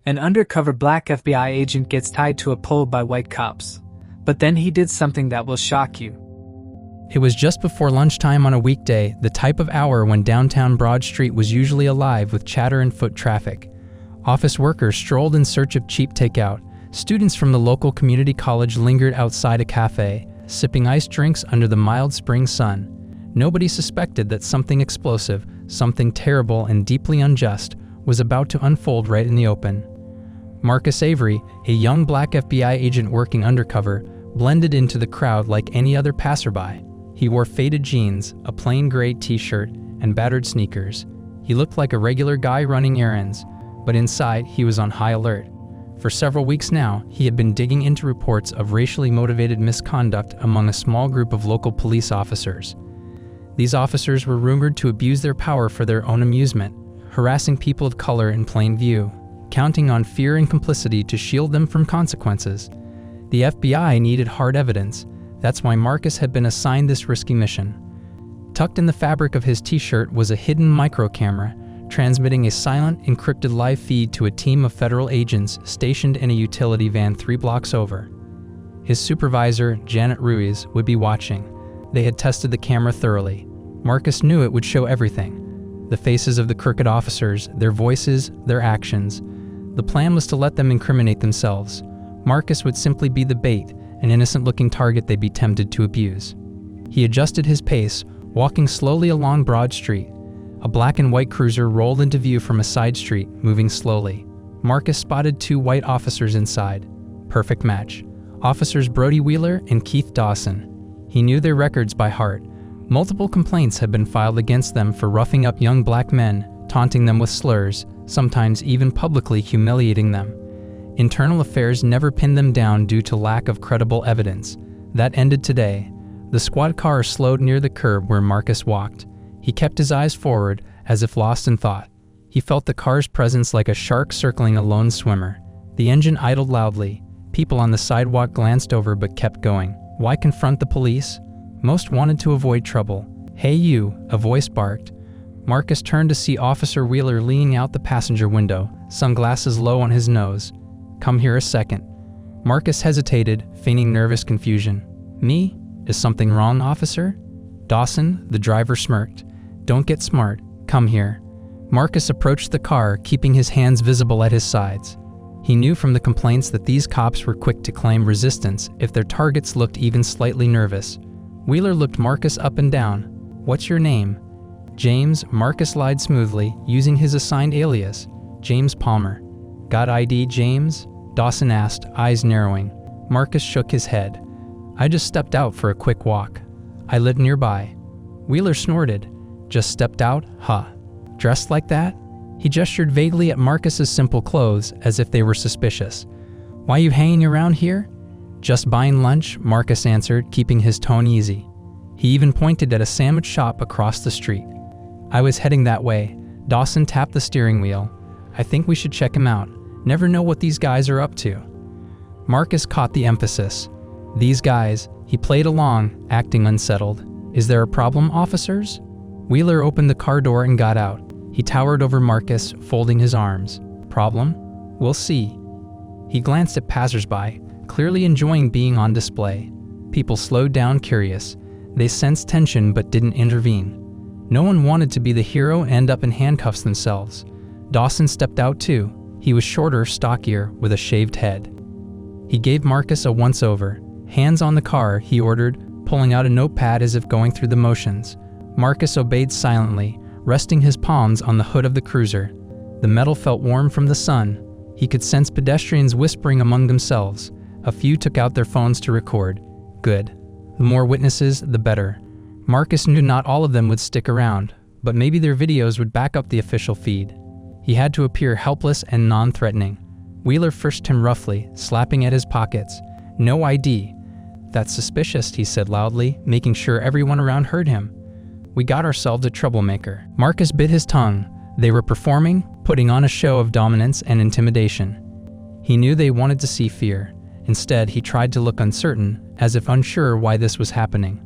An undercover black FBI agent gets tied to a pole by white cops. But then he did something that will shock you. It was just before lunchtime on a weekday, the type of hour when downtown Broad Street was usually alive with chatter and foot traffic. Office workers strolled in search of cheap takeout. Students from the local community college lingered outside a cafe, sipping iced drinks under the mild spring sun. Nobody suspected that something explosive, something terrible and deeply unjust, was about to unfold right in the open. Marcus Avery, a young black FBI agent working undercover, blended into the crowd like any other passerby. He wore faded jeans, a plain gray t-shirt, and battered sneakers. He looked like a regular guy running errands, but inside he was on high alert. For several weeks now, he had been digging into reports of racially motivated misconduct among a small group of local police officers. These officers were rumored to abuse their power for their own amusement, harassing people of color in plain view, counting on fear and complicity to shield them from consequences. The FBI needed hard evidence. That's why Marcus had been assigned this risky mission. Tucked in the fabric of his t-shirt was a hidden micro camera, transmitting a silent, encrypted live feed to a team of federal agents stationed in a utility van 3 blocks over. His supervisor, Janet Ruiz, would be watching. They had tested the camera thoroughly. Marcus knew it would show everything. The faces of the crooked officers, their voices, their actions. The plan was to let them incriminate themselves. Marcus would simply be the bait, an innocent-looking target they'd be tempted to abuse. He adjusted his pace, walking slowly along Broad Street. A black and white cruiser rolled into view from a side street, moving slowly. Marcus spotted 2 white officers inside. Perfect match. Officers Brody Wheeler and Keith Dawson. He knew their records by heart. Multiple complaints had been filed against them for roughing up young black men, taunting them with slurs, sometimes even publicly humiliating them. Internal affairs never pinned them down due to lack of credible evidence. That ended today. The squad car slowed near the curb where Marcus walked. He kept his eyes forward, as if lost in thought. He felt the car's presence like a shark circling a lone swimmer. The engine idled loudly. People on the sidewalk glanced over but kept going. Why confront the police? Most wanted to avoid trouble. "Hey you," a voice barked. Marcus turned to see Officer Wheeler leaning out the passenger window, sunglasses low on his nose. "Come here a second." Marcus hesitated, feigning nervous confusion. "Me? Is something wrong, officer?" Dawson, the driver, smirked. "Don't get smart. Come here." Marcus approached the car, keeping his hands visible at his sides. He knew from the complaints that these cops were quick to claim resistance if their targets looked even slightly nervous. Wheeler looked Marcus up and down. "What's your name?" "James," Marcus lied smoothly, using his assigned alias, James Palmer. "Got ID, James?" Dawson asked, eyes narrowing. Marcus shook his head. "I just stepped out for a quick walk. I live nearby." Wheeler snorted. "Just stepped out? Huh. Dressed like that?" He gestured vaguely at Marcus's simple clothes, as if they were suspicious. "Why you hanging around here?" "Just buying lunch," Marcus answered, keeping his tone easy. He even pointed at a sandwich shop across the street. "I was heading that way." Dawson tapped the steering wheel. "I think we should check him out. Never know what these guys are up to." Marcus caught the emphasis. "These guys." He played along, acting unsettled. "Is there a problem, officers?" Wheeler opened the car door and got out. He towered over Marcus, folding his arms. "Problem? We'll see." He glanced at passersby, clearly enjoying being on display. People slowed down, curious. They sensed tension but didn't intervene. No one wanted to be the hero and end up in handcuffs themselves. Dawson stepped out too. He was shorter, stockier, with a shaved head. He gave Marcus a once-over. "Hands on the car," he ordered, pulling out a notepad as if going through the motions. Marcus obeyed silently, resting his palms on the hood of the cruiser. The metal felt warm from the sun. He could sense pedestrians whispering among themselves. A few took out their phones to record. Good. The more witnesses, the better. Marcus knew not all of them would stick around, but maybe their videos would back up the official feed. He had to appear helpless and non-threatening. Wheeler frisked him roughly, slapping at his pockets. "No ID." "That's suspicious," he said loudly, making sure everyone around heard him. "We got ourselves a troublemaker." Marcus bit his tongue. They were performing, putting on a show of dominance and intimidation. He knew they wanted to see fear. Instead, he tried to look uncertain, as if unsure why this was happening.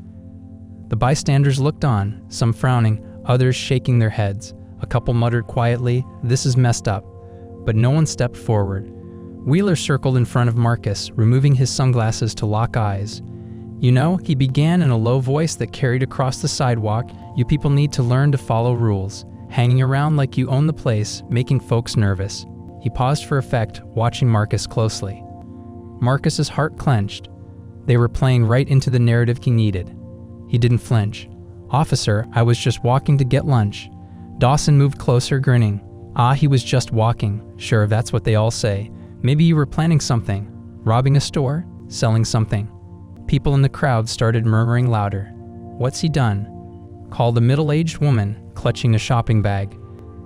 The bystanders looked on, some frowning, others shaking their heads. A couple muttered quietly, "This is messed up." but no one stepped forward. Wheeler circled in front of Marcus, removing his sunglasses to lock eyes. "You know," he began in a low voice that carried across the sidewalk, "you people need to learn to follow rules. Hanging around like you own the place, making folks nervous." He paused for effect, watching Marcus closely. Marcus's heart clenched. They were playing right into the narrative he needed. He didn't flinch. "Officer, I was just walking to get lunch." Dawson moved closer, grinning. "Ah, he was just walking. Sure, that's what they all say. Maybe you were planning something. Robbing a store? Selling something?" People in the crowd started murmuring louder. "What's he done?" called a middle-aged woman, clutching a shopping bag.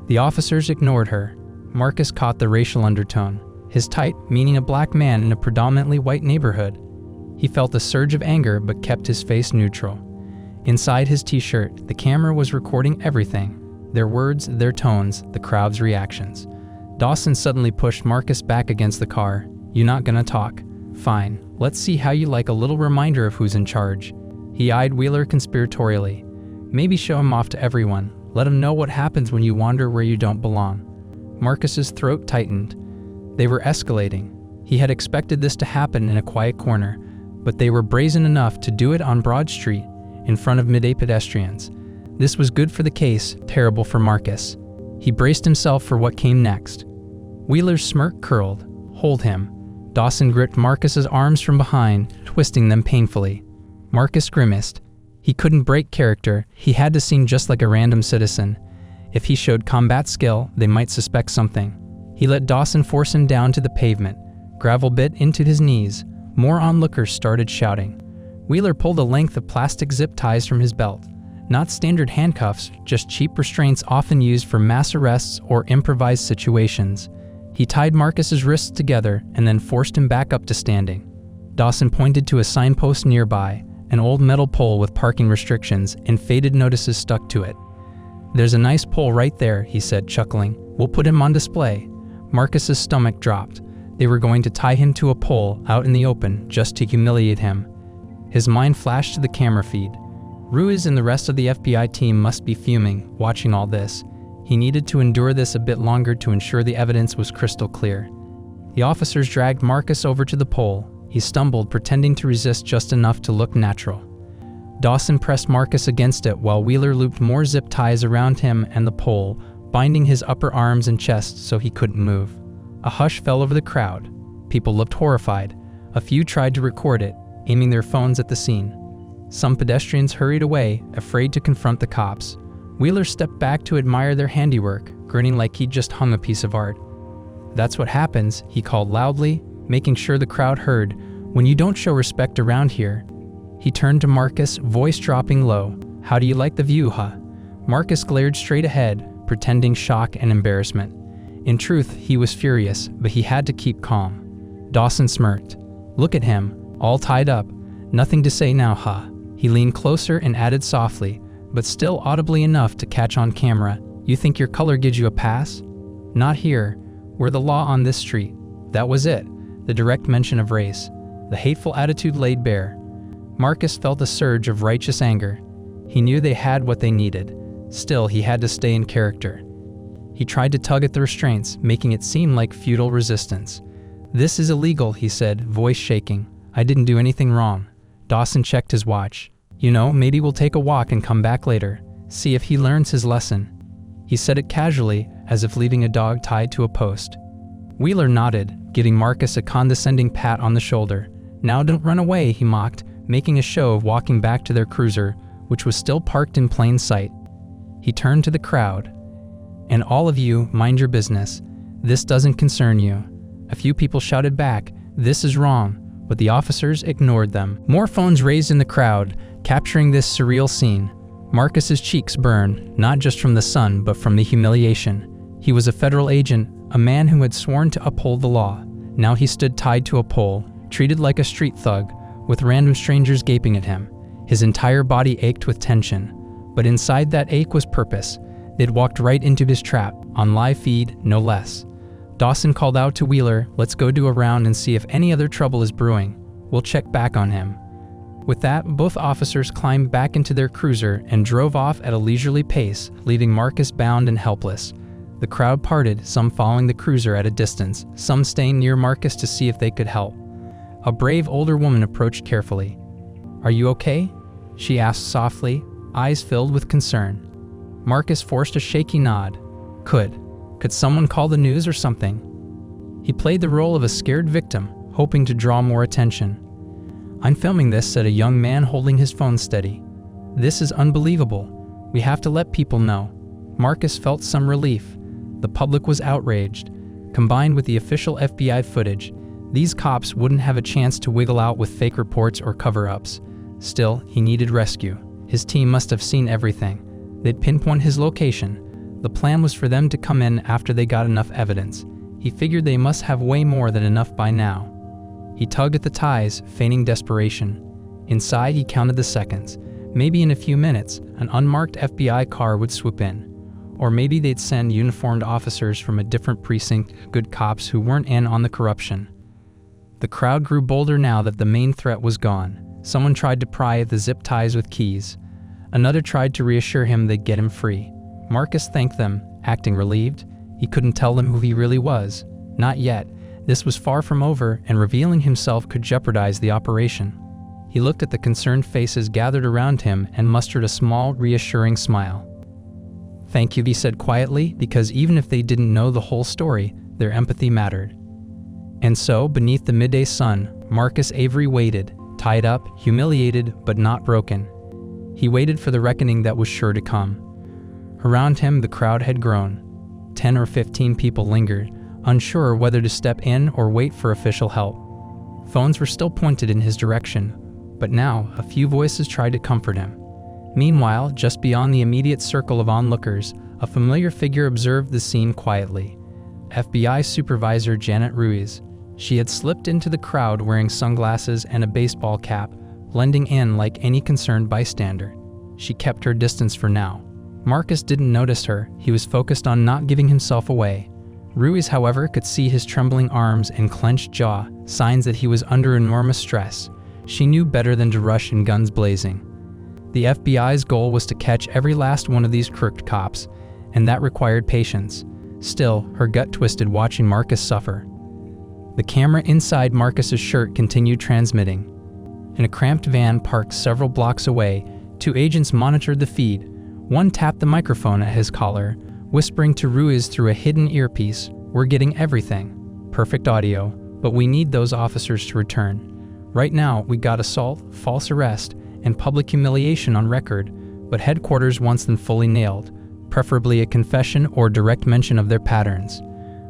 The officers ignored her. Marcus caught the racial undertone. His type, meaning a black man in a predominantly white neighborhood. He felt a surge of anger but kept his face neutral. Inside his t-shirt, the camera was recording everything. Their words, their tones, the crowd's reactions. Dawson suddenly pushed Marcus back against the car. "You not gonna talk? Fine. Let's see how you like a little reminder of who's in charge." He eyed Wheeler conspiratorially. "Maybe show him off to everyone. Let him know what happens when you wander where you don't belong." Marcus's throat tightened. They were escalating. He had expected this to happen in a quiet corner, but they were brazen enough to do it on Broad Street, in front of midday pedestrians. This was good for the case, terrible for Marcus. He braced himself for what came next. Wheeler's smirk curled. "Hold him." Dawson gripped Marcus's arms from behind, twisting them painfully. Marcus grimaced. He couldn't break character. He had to seem just like a random citizen. If he showed combat skill, they might suspect something. He let Dawson force him down to the pavement. Gravel bit into his knees. More onlookers started shouting. Wheeler pulled a length of plastic zip ties from his belt. Not standard handcuffs, just cheap restraints often used for mass arrests or improvised situations. He tied Marcus's wrists together and then forced him back up to standing. Dawson pointed to a signpost nearby, an old metal pole with parking restrictions and faded notices stuck to it. "There's a nice pole right there," he said, chuckling. "We'll put him on display." Marcus's stomach dropped. They were going to tie him to a pole out in the open just to humiliate him. His mind flashed to the camera feed. Ruiz and the rest of the FBI team must be fuming, watching all this. He needed to endure this a bit longer to ensure the evidence was crystal clear. The officers dragged Marcus over to the pole. He stumbled, pretending to resist just enough to look natural. Dawson pressed Marcus against it while Wheeler looped more zip ties around him and the pole, binding his upper arms and chest so he couldn't move. A hush fell over the crowd. People looked horrified. A few tried to record it, aiming their phones at the scene. Some pedestrians hurried away, afraid to confront the cops. Wheeler stepped back to admire their handiwork, grinning like he'd just hung a piece of art. "That's what happens," he called loudly, making sure the crowd heard, "when you don't show respect around here." He turned to Marcus, voice dropping low. "How do you like the view, huh?" Marcus glared straight ahead, pretending shock and embarrassment. In truth, he was furious, but he had to keep calm. Dawson smirked. "Look at him, all tied up. Nothing to say now, huh?" He leaned closer and added softly, but still audibly enough to catch on camera, "You think your color gives you a pass? Not here. We're the law on this street." That was it, the direct mention of race. The hateful attitude laid bare. Marcus felt a surge of righteous anger. He knew they had what they needed. Still, he had to stay in character. He tried to tug at the restraints, making it seem like futile resistance. "This is illegal," he said, voice shaking. "I didn't do anything wrong." Dawson checked his watch. "You know, maybe we'll take a walk and come back later. See if he learns his lesson." He said it casually, as if leaving a dog tied to a post. Wheeler nodded, giving Marcus a condescending pat on the shoulder. "Now don't run away," he mocked, making a show of walking back to their cruiser, which was still parked in plain sight. He turned to the crowd. "And all of you, mind your business. This doesn't concern you." A few people shouted back, "This is wrong," but the officers ignored them. More phones raised in the crowd, capturing this surreal scene. Marcus's cheeks burned, not just from the sun, but from the humiliation. He was a federal agent, a man who had sworn to uphold the law. Now he stood tied to a pole, treated like a street thug, with random strangers gaping at him. His entire body ached with tension, but inside that ache was purpose. They'd walked right into his trap, on live feed, no less. Dawson called out to Wheeler, "Let's go do a round and see if any other trouble is brewing. We'll check back on him." With that, both officers climbed back into their cruiser and drove off at a leisurely pace, leaving Marcus bound and helpless. The crowd parted, some following the cruiser at a distance, some staying near Marcus to see if they could help. A brave older woman approached carefully. "Are you okay?" she asked softly, eyes filled with concern. Marcus forced a shaky nod. Could someone call the news or something? He played the role of a scared victim, hoping to draw more attention. "I'm filming this," said a young man holding his phone steady. "This is unbelievable. We have to let people know." Marcus felt some relief. The public was outraged. Combined with the official FBI footage, these cops wouldn't have a chance to wiggle out with fake reports or cover-ups. Still, he needed rescue. His team must have seen everything. They'd pinpoint his location. The plan was for them to come in after they got enough evidence. He figured they must have way more than enough by now. He tugged at the ties, feigning desperation. Inside, he counted the seconds. Maybe in a few minutes, an unmarked FBI car would swoop in. Or maybe they'd send uniformed officers from a different precinct, good cops who weren't in on the corruption. The crowd grew bolder now that the main threat was gone. Someone tried to pry at the zip ties with keys. Another tried to reassure him they'd get him free. Marcus thanked them, acting relieved. He couldn't tell them who he really was. Not yet. This was far from over, and revealing himself could jeopardize the operation. He looked at the concerned faces gathered around him and mustered a small, reassuring smile. "Thank you," he said quietly, because even if they didn't know the whole story, their empathy mattered. And so, beneath the midday sun, Marcus Avery waited, tied up, humiliated, but not broken. He waited for the reckoning that was sure to come. Around him, the crowd had grown. 10 or 15 people lingered, unsure whether to step in or wait for official help. Phones were still pointed in his direction, but now a few voices tried to comfort him. Meanwhile, just beyond the immediate circle of onlookers, a familiar figure observed the scene quietly. FBI Supervisor Janet Ruiz. She had slipped into the crowd wearing sunglasses and a baseball cap, blending in like any concerned bystander. She kept her distance for now. Marcus didn't notice her. He was focused on not giving himself away. Ruiz, however, could see his trembling arms and clenched jaw, signs that he was under enormous stress. She knew better than to rush in guns blazing. The FBI's goal was to catch every last one of these crooked cops, and that required patience. Still, her gut twisted watching Marcus suffer. The camera inside Marcus's shirt continued transmitting. In a cramped van parked several blocks away, 2 agents monitored the feed. One tapped the microphone at his collar, whispering to Ruiz through a hidden earpiece, "We're getting everything. Perfect audio, but we need those officers to return. Right now, we got assault, false arrest, and public humiliation on record, but headquarters wants them fully nailed, preferably a confession or direct mention of their patterns."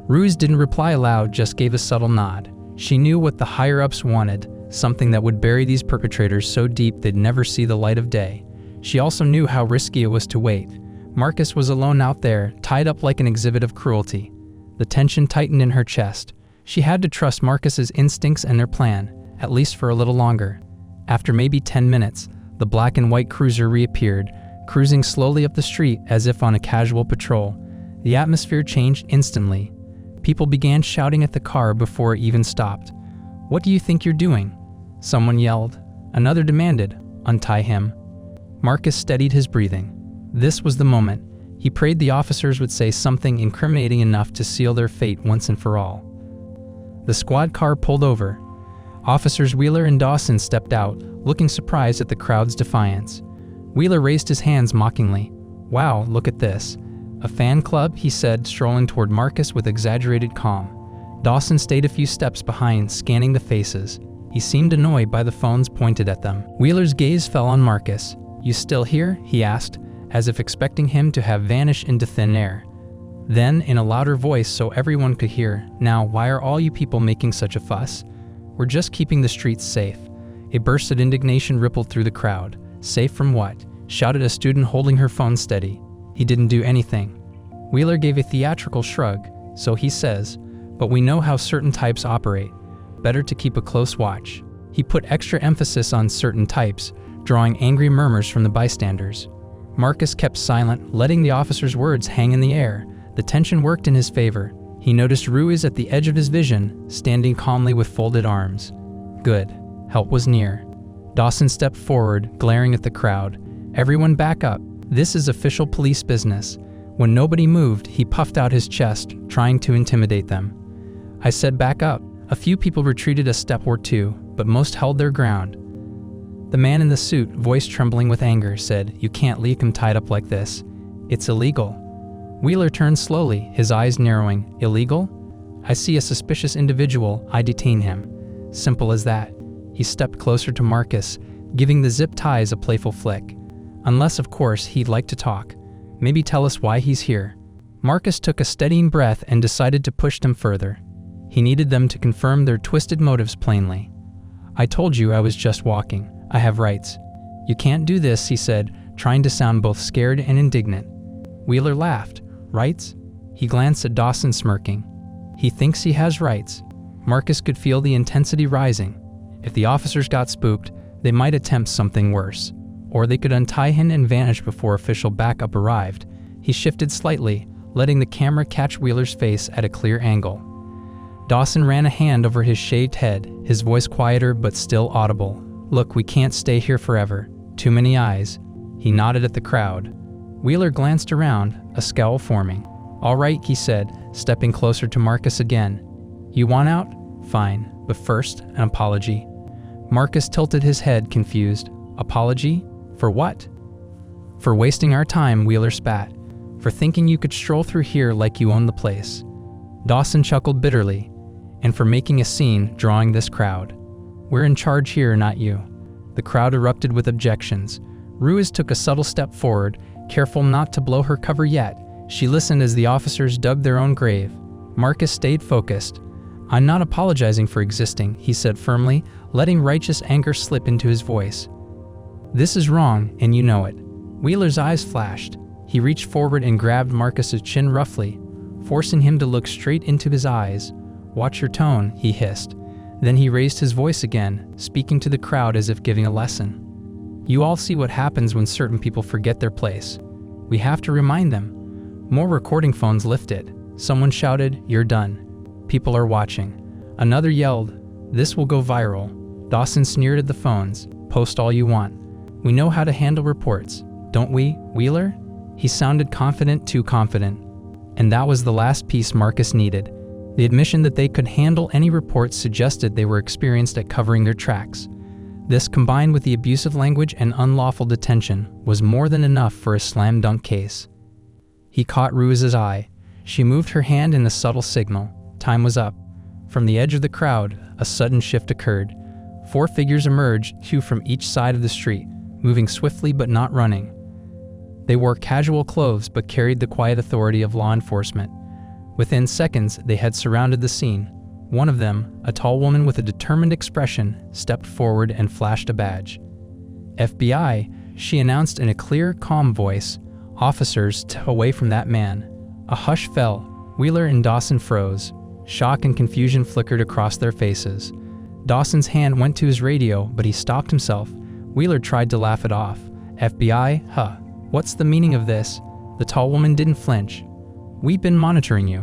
Ruiz didn't reply aloud, just gave a subtle nod. She knew what the higher-ups wanted, something that would bury these perpetrators so deep they'd never see the light of day. She also knew how risky it was to wait. Marcus was alone out there, tied up like an exhibit of cruelty. The tension tightened in her chest. She had to trust Marcus's instincts and their plan, at least for a little longer. After maybe 10 minutes, the black and white cruiser reappeared, cruising slowly up the street as if on a casual patrol. The atmosphere changed instantly. People began shouting at the car before it even stopped. "What do you think you're doing?" Someone yelled. Another demanded, "Untie him." Marcus steadied his breathing. This was the moment. He prayed the officers would say something incriminating enough to seal their fate once and for all. The squad car pulled over. Officers Wheeler and Dawson stepped out, looking surprised at the crowd's defiance. Wheeler raised his hands mockingly. "Wow, look at this. A fan club," he said, strolling toward Marcus with exaggerated calm. Dawson stayed a few steps behind, scanning the faces. He seemed annoyed by the phones pointed at them. Wheeler's gaze fell on Marcus. "You still here?" he asked, as if expecting him to have vanished into thin air. Then, in a louder voice so everyone could hear, "Now, why are all you people making such a fuss?" "We're just keeping the streets safe." A burst of indignation rippled through the crowd. "Safe from what?" shouted a student holding her phone steady. "He didn't do anything." Wheeler gave a theatrical shrug. "So he says, but we know how certain types operate. Better to keep a close watch." He put extra emphasis on certain types, drawing angry murmurs from the bystanders. Marcus kept silent, letting the officer's words hang in the air. The tension worked in his favor. He noticed Ruiz at the edge of his vision, standing calmly with folded arms. Good. Help was near. Dawson stepped forward, glaring at the crowd. "Everyone back up. This is official police business. When nobody moved, he puffed out his chest, trying to intimidate them. I said, "Back up." A few people retreated a step or two, but most held their ground. The man in the suit, voice trembling with anger, said, "You can't leave him tied up like this. It's illegal." Wheeler turned slowly, his eyes narrowing. "Illegal? I see a suspicious individual. I detain him." Simple as that. He stepped closer to Marcus, giving the zip ties a playful flick. Unless, of course, he'd like to talk. Maybe tell us why he's here. Marcus took a steadying breath and decided to push them further. He needed them to confirm their twisted motives plainly. "I told you I was just walking. I have rights." "You can't do this," he said, trying to sound both scared and indignant. Wheeler laughed. "Rights?" He glanced at Dawson, smirking. "He thinks he has rights." Marcus could feel the intensity rising. If the officers got spooked, they might attempt something worse. Or they could untie him and vanish before official backup arrived. He shifted slightly, letting the camera catch Wheeler's face at a clear angle. Dawson ran a hand over his shaved head, his voice quieter but still audible. "Look, we can't stay here forever. Too many eyes." He nodded at the crowd. Wheeler glanced around, a scowl forming. "All right," he said, stepping closer to Marcus again. "You want out? Fine, but first, an apology." Marcus tilted his head, confused. "Apology? For what?" "For wasting our time," Wheeler spat. "For thinking you could stroll through here like you own the place." Dawson chuckled bitterly. "And for making a scene, drawing this crowd. We're in charge here, not you." The crowd erupted with objections. Ruiz took a subtle step forward, careful not to blow her cover yet. She listened as the officers dug their own grave. Marcus stayed focused. "I'm not apologizing for existing," he said firmly, letting righteous anger slip into his voice. "This is wrong, and you know it." Wheeler's eyes flashed. He reached forward and grabbed Marcus's chin roughly, forcing him to look straight into his eyes. "Watch your tone," he hissed. Then he raised his voice again, speaking to the crowd as if giving a lesson. "You all see what happens when certain people forget their place. We have to remind them." More recording phones lifted. Someone shouted, "You're done." People are watching. Another yelled, "This will go viral." Dawson sneered at the phones. "Post all you want. We know how to handle reports, don't we, Wheeler?" He sounded confident, too confident. And that was the last piece Marcus needed. The admission that they could handle any reports suggested they were experienced at covering their tracks. This, combined with the abusive language and unlawful detention, was more than enough for a slam-dunk case. He caught Ruiz's eye. She moved her hand in a subtle signal. Time was up. From the edge of the crowd, a sudden shift occurred. 4 figures emerged, 2 from each side of the street, moving swiftly but not running. They wore casual clothes but carried the quiet authority of law enforcement. Within seconds, they had surrounded the scene. One of them, a tall woman with a determined expression, stepped forward and flashed a badge. "FBI," she announced in a clear, calm voice. "Officers, away from that man." A hush fell. Wheeler and Dawson froze. Shock and confusion flickered across their faces. Dawson's hand went to his radio, but he stopped himself. Wheeler tried to laugh it off. "FBI? Huh. What's the meaning of this?" The tall woman didn't flinch. "We've been monitoring you.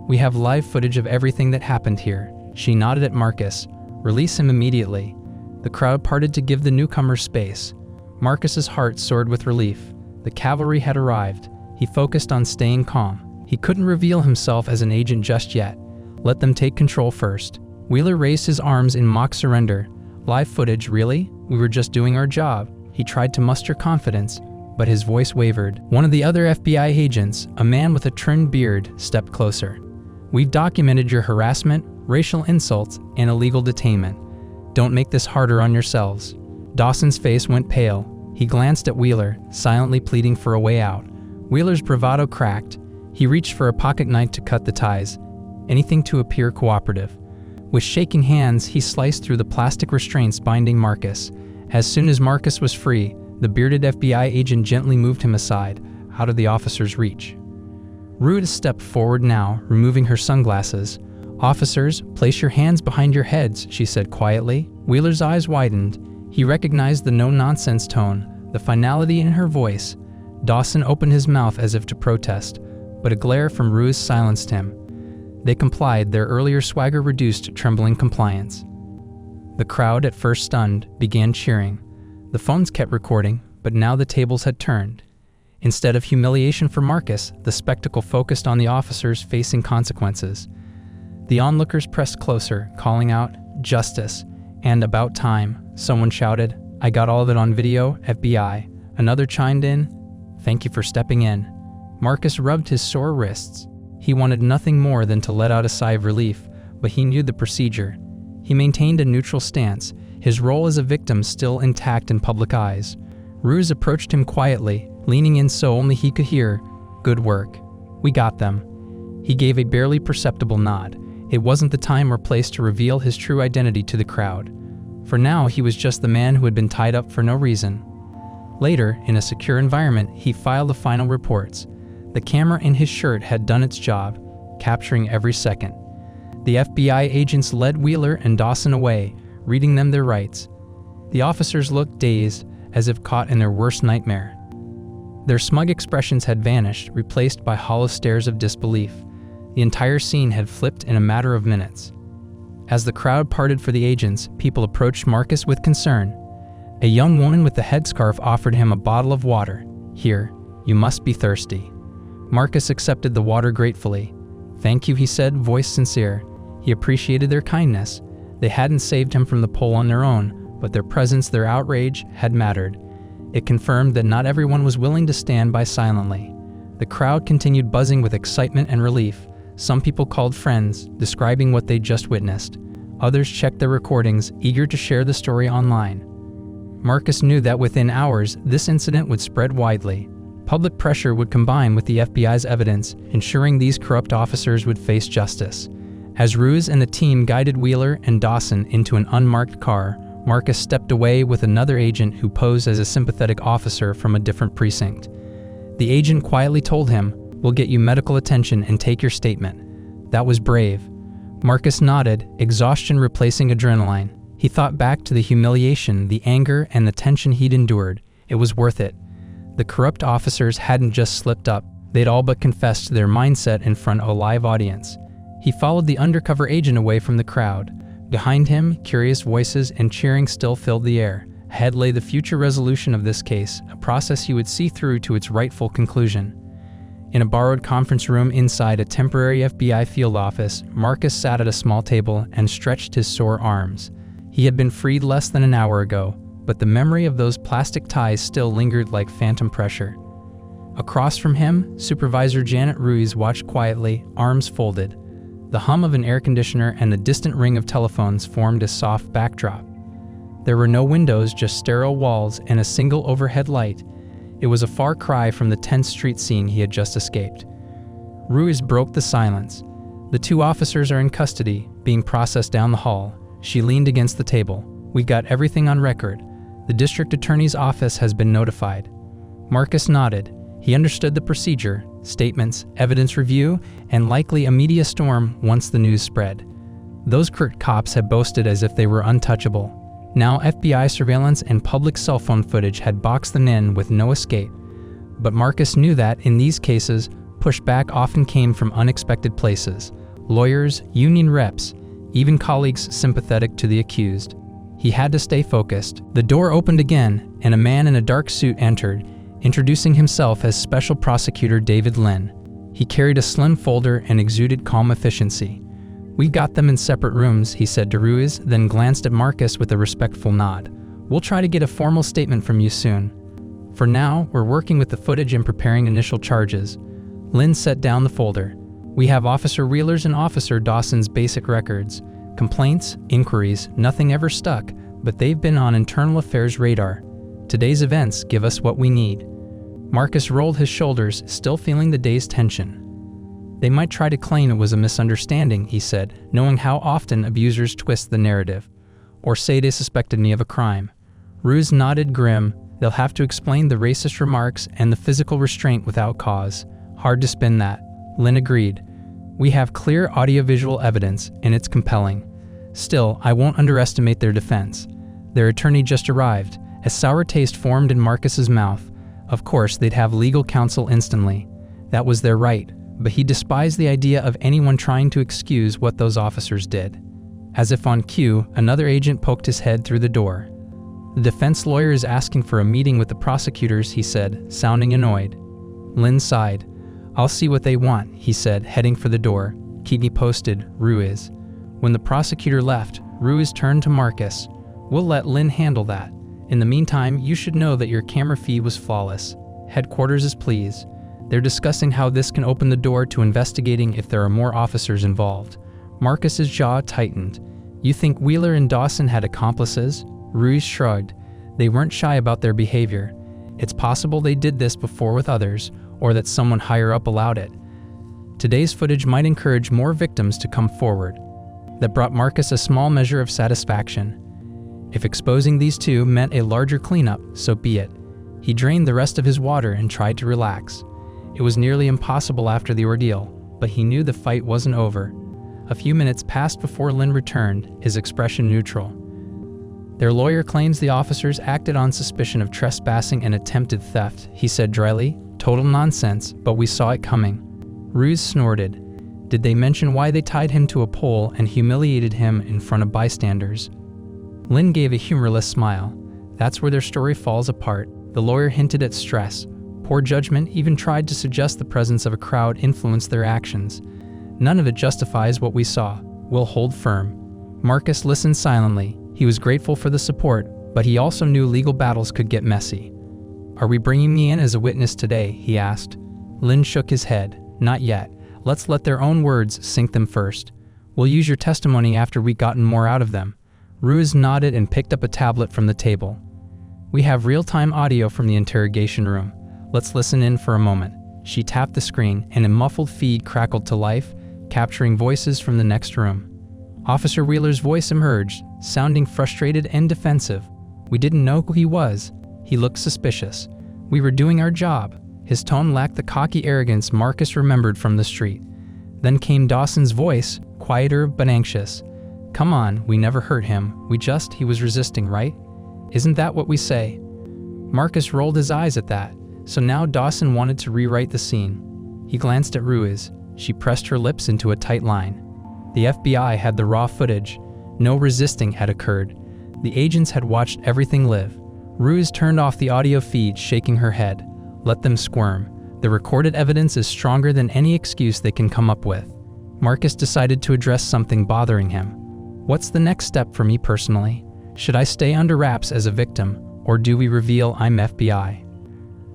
We have live footage of everything that happened here." She nodded at Marcus. "Release him immediately." The crowd parted to give the newcomer space. Marcus's heart soared with relief. The cavalry had arrived. He focused on staying calm. He couldn't reveal himself as an agent just yet. Let them take control first. Wheeler raised his arms in mock surrender. "Live footage, really? We were just doing our job." He tried to muster confidence, but his voice wavered. One of the other FBI agents, a man with a trimmed beard, stepped closer. "We've documented your harassment, racial insults, and illegal detainment. Don't make this harder on yourselves." Dawson's face went pale. He glanced at Wheeler, silently pleading for a way out. Wheeler's bravado cracked. He reached for a pocket knife to cut the ties, anything to appear cooperative. With shaking hands, he sliced through the plastic restraints binding Marcus. As soon as Marcus was free, the bearded FBI agent gently moved him aside, out of the officer's reach. Ruiz stepped forward now, removing her sunglasses. "Officers, place your hands behind your heads," she said quietly. Wheeler's eyes widened. He recognized the no-nonsense tone, the finality in her voice. Dawson opened his mouth as if to protest, but a glare from Ruiz silenced him. They complied, their earlier swagger reduced to trembling compliance. The crowd, at first stunned, began cheering. The phones kept recording, but now the tables had turned. Instead of humiliation for Marcus, the spectacle focused on the officers facing consequences. The onlookers pressed closer, calling out, "Justice," and "About time." Someone shouted, "I got all of it on video, FBI." Another chimed in, "Thank you for stepping in." Marcus rubbed his sore wrists. He wanted nothing more than to let out a sigh of relief, but he knew the procedure. He maintained a neutral stance, his role as a victim still intact in public eyes. Ruse approached him quietly, leaning in so only he could hear, "Good work. We got them." He gave a barely perceptible nod. It wasn't the time or place to reveal his true identity to the crowd. For now, he was just the man who had been tied up for no reason. Later, in a secure environment, he filed the final reports. The camera in his shirt had done its job, capturing every second. The FBI agents led Wheeler and Dawson away, reading them their rights. The officers looked dazed, as if caught in their worst nightmare. Their smug expressions had vanished, replaced by hollow stares of disbelief. The entire scene had flipped in a matter of minutes. As the crowd parted for the agents, people approached Marcus with concern. A young woman with a headscarf offered him a bottle of water. "Here, you must be thirsty." Marcus accepted the water gratefully. "Thank you," he said, voice sincere. He appreciated their kindness. They hadn't saved him from the pole on their own, but their presence, their outrage, had mattered. It confirmed that not everyone was willing to stand by silently. The crowd continued buzzing with excitement and relief. Some people called friends, describing what they'd just witnessed. Others checked their recordings, eager to share the story online. Marcus knew that within hours, this incident would spread widely. Public pressure would combine with the FBI's evidence, ensuring these corrupt officers would face justice. As Ruse and the team guided Wheeler and Dawson into an unmarked car, Marcus stepped away with another agent who posed as a sympathetic officer from a different precinct. The agent quietly told him, "We'll get you medical attention and take your statement." That was brave. Marcus nodded, exhaustion replacing adrenaline. He thought back to the humiliation, the anger, and the tension he'd endured. It was worth it. The corrupt officers hadn't just slipped up, they'd all but confessed their mindset in front of a live audience. He followed the undercover agent away from the crowd. Behind him, curious voices and cheering still filled the air. Ahead lay the future resolution of this case, a process he would see through to its rightful conclusion. In a borrowed conference room inside a temporary FBI field office, Marcus sat at a small table and stretched his sore arms. He had been freed less than an hour ago, but the memory of those plastic ties still lingered like phantom pressure. Across from him, Supervisor Janet Ruiz watched quietly, arms folded. The hum of an air conditioner and the distant ring of telephones formed a soft backdrop. There were no windows, just sterile walls and a single overhead light. It was a far cry from the tense street scene he had just escaped. Ruiz broke the silence. "The two officers are in custody, being processed down the hall." She leaned against the table. "We got everything on record. The district attorney's office has been notified." Marcus nodded. He understood the procedure, statements, evidence review, and likely a media storm once the news spread. Those curt cops had boasted as if they were untouchable. Now FBI surveillance and public cell phone footage had boxed them in with no escape. But Marcus knew that, in these cases, pushback often came from unexpected places. Lawyers, union reps, even colleagues sympathetic to the accused. He had to stay focused. The door opened again, and a man in a dark suit entered, introducing himself as Special Prosecutor David Lynn. He carried a slim folder and exuded calm efficiency. "We got them in separate rooms," he said to Ruiz, then glanced at Marcus with a respectful nod. "We'll try to get a formal statement from you soon. For now, we're working with the footage and preparing initial charges." Lynn set down the folder. "We have Officer Wheeler's and Officer Dawson's basic records. Complaints, inquiries, nothing ever stuck, but they've been on internal affairs radar. Today's events give us what we need." Marcus rolled his shoulders, still feeling the day's tension. "They might try to claim it was a misunderstanding," he said, knowing how often abusers twist the narrative. "Or say they suspected me of a crime." Ruse nodded grim. "They'll have to explain the racist remarks and the physical restraint without cause. Hard to spin that." Lynn agreed. "We have clear audiovisual evidence, and it's compelling. Still, I won't underestimate their defense. Their attorney just arrived." A sour taste formed in Marcus's mouth. Of course, they'd have legal counsel instantly. That was their right, but he despised the idea of anyone trying to excuse what those officers did. As if on cue, another agent poked his head through the door. "The defense lawyer is asking for a meeting with the prosecutors," he said, sounding annoyed. Lynn sighed. "I'll see what they want," he said, heading for the door. "Keep me posted, Ruiz." When the prosecutor left, Ruiz turned to Marcus. "We'll let Lynn handle that. In the meantime, you should know that your camera feed was flawless. Headquarters is pleased. They're discussing how this can open the door to investigating if there are more officers involved." Marcus's jaw tightened. "You think Wheeler and Dawson had accomplices?" Ruiz shrugged. "They weren't shy about their behavior. It's possible they did this before with others, or that someone higher up allowed it. Today's footage might encourage more victims to come forward." That brought Marcus a small measure of satisfaction. If exposing these two meant a larger cleanup, so be it. He drained the rest of his water and tried to relax. It was nearly impossible after the ordeal, but he knew the fight wasn't over. A few minutes passed before Lynn returned, his expression neutral. "Their lawyer claims the officers acted on suspicion of trespassing and attempted theft," he said dryly. "Total nonsense, but we saw it coming." Ruiz snorted. "Did they mention why they tied him to a pole and humiliated him in front of bystanders?" Lynn gave a humorless smile. "That's where their story falls apart." The lawyer hinted at stress. Poor judgment, even tried to suggest the presence of a crowd influenced their actions. "None of it justifies what we saw. We'll hold firm." Marcus listened silently. He was grateful for the support, but he also knew legal battles could get messy. "Are we bringing me in as a witness today?" he asked. Lynn shook his head. "Not yet. Let's let their own words sink them first. We'll use your testimony after we've gotten more out of them." Ruiz nodded and picked up a tablet from the table. "We have real-time audio from the interrogation room. Let's listen in for a moment." She tapped the screen, and a muffled feed crackled to life, capturing voices from the next room. Officer Wheeler's voice emerged, sounding frustrated and defensive. "We didn't know who he was. He looked suspicious. We were doing our job." His tone lacked the cocky arrogance Marcus remembered from the street. Then came Dawson's voice, quieter but anxious. "Come on, we never hurt him. He was resisting, right? Isn't that what we say?" Marcus rolled his eyes at that. So now Dawson wanted to rewrite the scene. He glanced at Ruiz. She pressed her lips into a tight line. The FBI had the raw footage. No resisting had occurred. The agents had watched everything live. Ruiz turned off the audio feed, shaking her head. "Let them squirm. The recorded evidence is stronger than any excuse they can come up with." Marcus decided to address something bothering him. "What's the next step for me personally? Should I stay under wraps as a victim, or do we reveal I'm FBI?"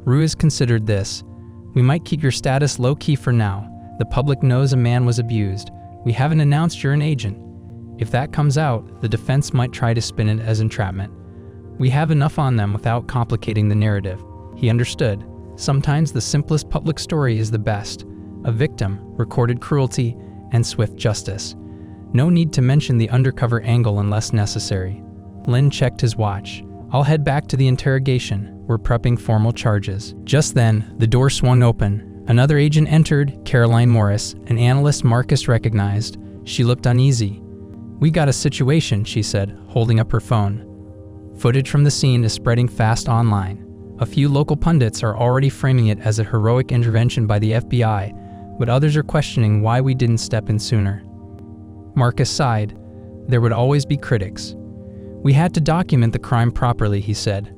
Ruiz considered this. "We might keep your status low-key for now. The public knows a man was abused. We haven't announced you're an agent. If that comes out, the defense might try to spin it as entrapment. We have enough on them without complicating the narrative." He understood. Sometimes the simplest public story is the best. A victim, recorded cruelty, and swift justice. No need to mention the undercover angle unless necessary. Lynn checked his watch. "I'll head back to the interrogation. We're prepping formal charges." Just then, the door swung open. Another agent entered, Caroline Morris, an analyst Marcus recognized. She looked uneasy. "We got a situation," she said, holding up her phone. Footage from the scene is spreading fast online. A few local pundits are already framing it as a heroic intervention by the FBI, but others are questioning why we didn't step in sooner. Marcus sighed. There would always be critics. "We had to document the crime properly," he said.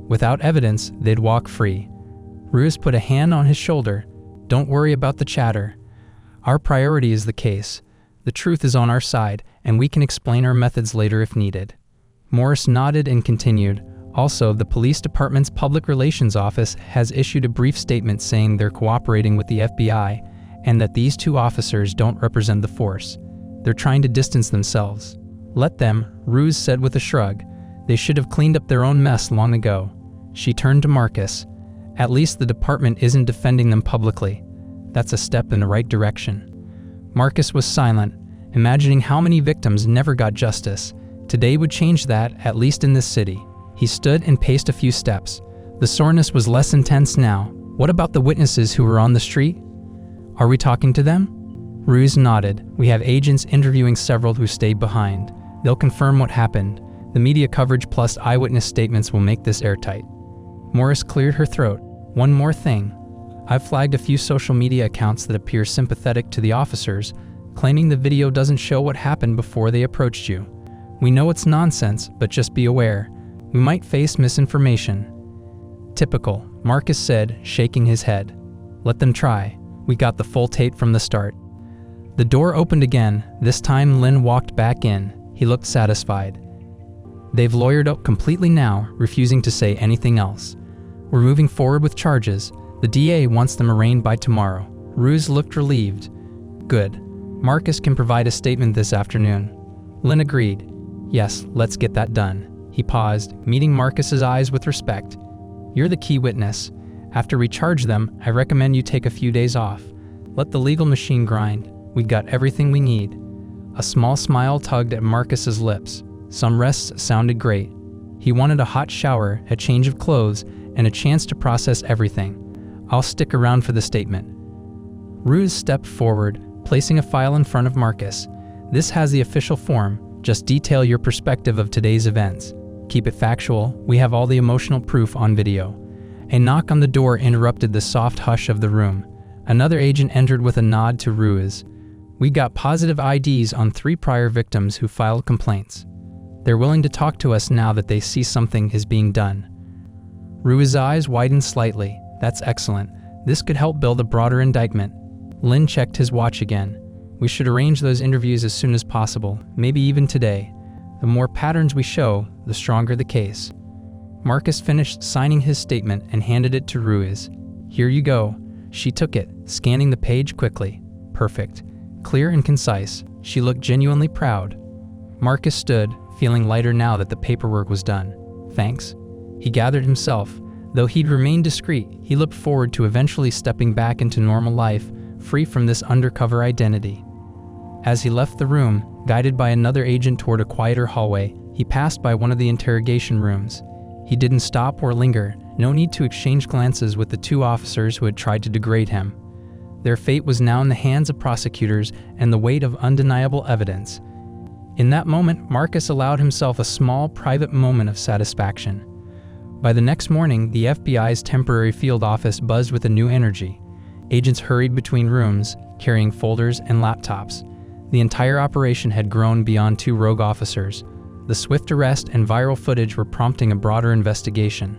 "Without evidence, they'd walk free." Ruiz put a hand on his shoulder. "Don't worry about the chatter. Our priority is the case. The truth is on our side, and we can explain our methods later if needed." Morris nodded and continued. "Also, the police department's public relations office has issued a brief statement saying they're cooperating with the FBI and that these two officers don't represent the force. They're trying to distance themselves." "Let them," Ruiz said with a shrug. "They should have cleaned up their own mess long ago." She turned to Marcus. "At least the department isn't defending them publicly. That's a step in the right direction." Marcus was silent, imagining how many victims never got justice. Today would change that, at least in this city. He stood and paced a few steps. The soreness was less intense now. "What about the witnesses who were on the street? Are we talking to them?" Ruiz nodded. "We have agents interviewing several who stayed behind. They'll confirm what happened. The media coverage plus eyewitness statements will make this airtight." Morris cleared her throat. "One more thing. I've flagged a few social media accounts that appear sympathetic to the officers, claiming the video doesn't show what happened before they approached you. We know it's nonsense, but just be aware. We might face misinformation." "Typical," Marcus said, shaking his head. Let them try. We got the full tape from the start. The door opened again. This time Lin walked back in. He looked satisfied. They've lawyered up completely now, refusing to say anything else. We're moving forward with charges. The DA wants them arraigned by tomorrow. Ruse looked relieved. Good. Marcus can provide a statement this afternoon. Lin agreed. Yes, let's get that done. He paused, meeting Marcus's eyes with respect. You're the key witness. After we charge them, I recommend you take a few days off. Let the legal machine grind. We got everything we need. A small smile tugged at Marcus's lips. Some rests sounded great. He wanted a hot shower, a change of clothes, and a chance to process everything. I'll stick around for the statement. Ruse stepped forward, placing a file in front of Marcus. This has the official form. Just detail your perspective of today's events. Keep it factual. We have all the emotional proof on video. A knock on the door interrupted the soft hush of the room. Another agent entered with a nod to Ruse. We got positive IDs on 3 prior victims who filed complaints. They're willing to talk to us now that they see something is being done. Ruiz's eyes widened slightly. That's excellent. This could help build a broader indictment. Lin checked his watch again. We should arrange those interviews as soon as possible, maybe even today. The more patterns we show, the stronger the case. Marcus finished signing his statement and handed it to Ruiz. Here you go. She took it, scanning the page quickly. Perfect. Clear and concise. She looked genuinely proud. Marcus stood, feeling lighter now that the paperwork was done. Thanks. He gathered himself. Though he'd remained discreet, he looked forward to eventually stepping back into normal life, free from this undercover identity. As he left the room, guided by another agent toward a quieter hallway, he passed by one of the interrogation rooms. He didn't stop or linger. No need to exchange glances with the 2 officers who had tried to degrade him. Their fate was now in the hands of prosecutors and the weight of undeniable evidence. In that moment, Marcus allowed himself a small, private moment of satisfaction. By the next morning, the FBI's temporary field office buzzed with a new energy. Agents hurried between rooms, carrying folders and laptops. The entire operation had grown beyond 2 rogue officers. The swift arrest and viral footage were prompting a broader investigation.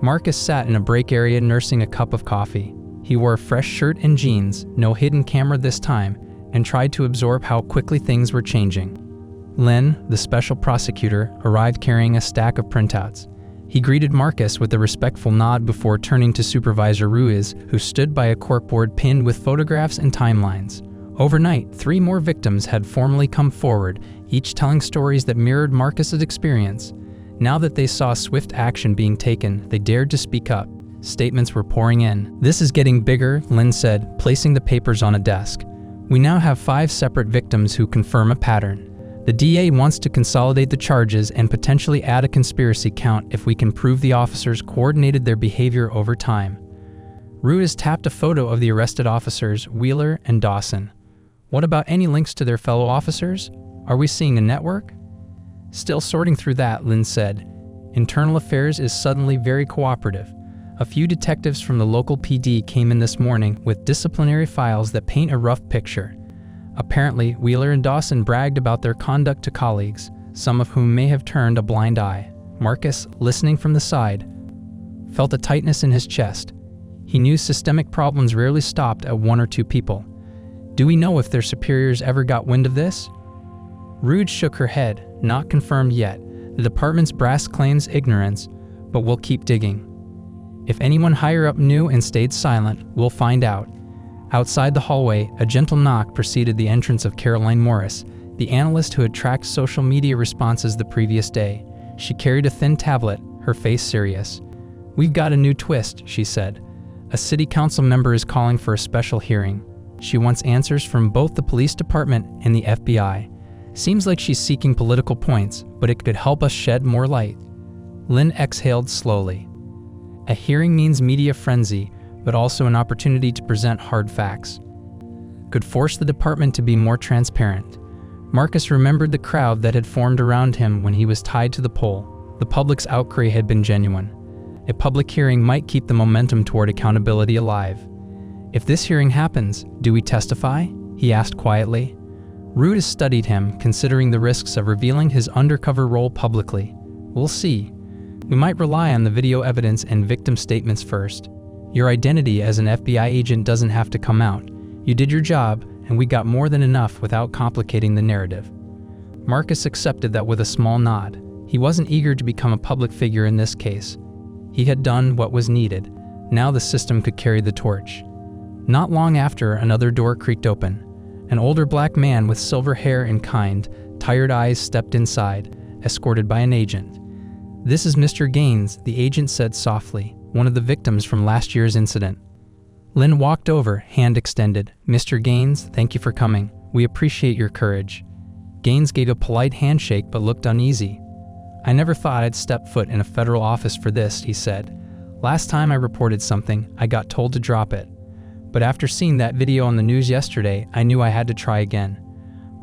Marcus sat in a break area nursing a cup of coffee. He wore a fresh shirt and jeans, no hidden camera this time, and tried to absorb how quickly things were changing. Lin, the special prosecutor, arrived carrying a stack of printouts. He greeted Marcus with a respectful nod before turning to Supervisor Ruiz, who stood by a corkboard pinned with photographs and timelines. Overnight, 3 more victims had formally come forward, each telling stories that mirrored Marcus's experience. Now that they saw swift action being taken, they dared to speak up. Statements were pouring in. This is getting bigger, Lin said, placing the papers on a desk. We now have 5 separate victims who confirm a pattern. The DA wants to consolidate the charges and potentially add a conspiracy count if we can prove the officers coordinated their behavior over time. Ruiz tapped a photo of the arrested officers, Wheeler and Dawson. What about any links to their fellow officers? Are we seeing a network? Still sorting through that, Lin said. Internal Affairs is suddenly very cooperative. A few detectives from the local PD came in this morning with disciplinary files that paint a rough picture. Apparently, Wheeler and Dawson bragged about their conduct to colleagues, some of whom may have turned a blind eye. Marcus, listening from the side, felt a tightness in his chest. He knew systemic problems rarely stopped at 1 or 2 people. Do we know if their superiors ever got wind of this? Rude shook her head, not confirmed yet. The department's brass claims ignorance, but we'll keep digging. If anyone higher up knew and stayed silent, we'll find out. Outside the hallway, a gentle knock preceded the entrance of Caroline Morris, the analyst who had tracked social media responses the previous day. She carried a thin tablet, her face serious. We've got a new twist, she said. A city council member is calling for a special hearing. She wants answers from both the police department and the FBI. Seems like she's seeking political points, but it could help us shed more light. Lin exhaled slowly. A hearing means media frenzy, but also an opportunity to present hard facts. Could force the department to be more transparent. Marcus remembered the crowd that had formed around him when he was tied to the pole. The public's outcry had been genuine. A public hearing might keep the momentum toward accountability alive. If this hearing happens, do we testify? He asked quietly. Rude studied him, considering the risks of revealing his undercover role publicly. We'll see. We might rely on the video evidence and victim statements first. Your identity as an FBI agent doesn't have to come out. You did your job, and we got more than enough without complicating the narrative." Marcus accepted that with a small nod. He wasn't eager to become a public figure in this case. He had done what was needed. Now the system could carry the torch. Not long after, another door creaked open. An older black man with silver hair and kind, tired eyes stepped inside, escorted by an agent. "This is Mr. Gaines," the agent said softly, "one of the victims from last year's incident." Lynn walked over, hand extended. "Mr. Gaines, thank you for coming. We appreciate your courage." Gaines gave a polite handshake but looked uneasy. "I never thought I'd step foot in a federal office for this," he said. "Last time I reported something, I got told to drop it. But after seeing that video on the news yesterday, I knew I had to try again."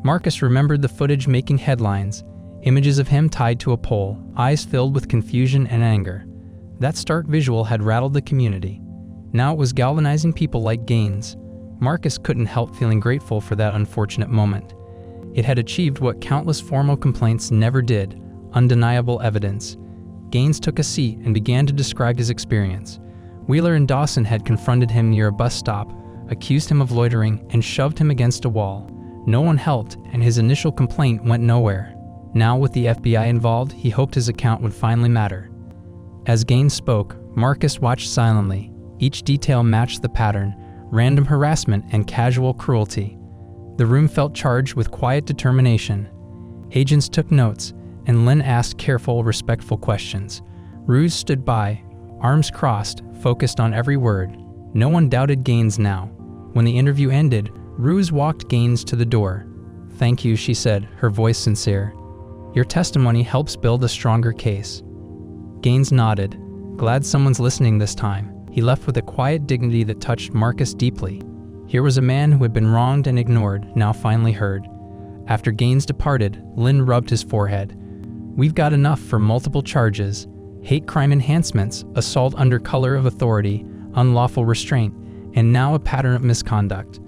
Marcus remembered the footage making headlines, images of him tied to a pole, eyes filled with confusion and anger. That stark visual had rattled the community. Now it was galvanizing people like Gaines. Marcus couldn't help feeling grateful for that unfortunate moment. It had achieved what countless formal complaints never did: undeniable evidence. Gaines took a seat and began to describe his experience. Wheeler and Dawson had confronted him near a bus stop, accused him of loitering, and shoved him against a wall. No one helped, and his initial complaint went nowhere. Now, with the FBI involved, he hoped his account would finally matter. As Gaines spoke, Marcus watched silently. Each detail matched the pattern: random harassment and casual cruelty. The room felt charged with quiet determination. Agents took notes, and Lynn asked careful, respectful questions. Ruse stood by, arms crossed, focused on every word. No one doubted Gaines now. When the interview ended, Ruse walked Gaines to the door. "Thank you," she said, her voice sincere. "Your testimony helps build a stronger case." Gaines nodded. Glad someone's listening this time. He left with a quiet dignity that touched Marcus deeply. Here was a man who had been wronged and ignored, now finally heard. After Gaines departed, Lynn rubbed his forehead. "We've got enough for multiple charges: hate crime enhancements, assault under color of authority, unlawful restraint, and now a pattern of misconduct.